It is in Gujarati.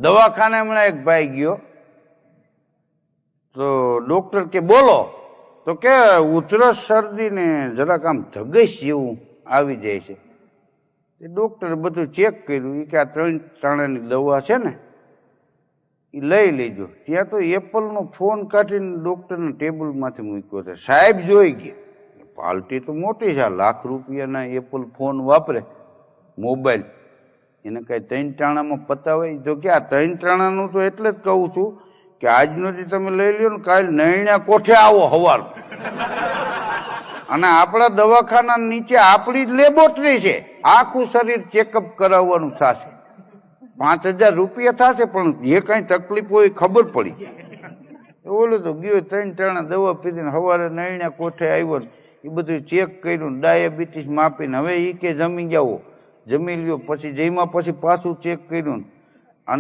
દવાખાને હમણાં એક ભાઈ ગયો તો ડોક્ટર કે બોલો, તો કે ઉધરસ શરદી ને જરાક આમ ધગશ જેવું આવી જાય છે. ડોક્ટરે બધું ચેક કર્યું. એ કે આ 3 ટાણાની દવા છે ને એ લઈ લેજો. ત્યાં તો એપલનો ફોન કાઢીને ડોક્ટરના ટેબલમાંથી મૂક્યો છે. સાહેબ જોઈ ગયા, પાર્ટી તો મોટી છે, લાખ રૂપિયાના એપલ ફોન વાપરે, મોબાઈલ, એને કાંઈ 3 ટાણામાં પતાવે? તો કે આ 3 ટાણાનું તો એટલે જ કહું છું કે આજનો જે તમે લઈ લ્યો ને, કાલ નૈણા કોઠે આવો હવાર. અને આપણા દવાખાના નીચે આપણી જ લેબોરેટરી છે, આખું શરીર ચેકઅપ કરાવવાનું થશે. 5000 રૂપિયા થશે, પણ જે કાંઈ તકલીફ હોય ખબર પડી જાય. ઓલું તો ગયો 3 ટાણા દવા પીધીને સવારે નૈણા કોઠે આવ્યો, એ બધું ચેક કર્યું, ડાયાબિટીસ માપીને હવે એ કે જમી જાઓ, જમી લ્યો. પછી જમ્યા પછી પાછું ચેક કર્યું,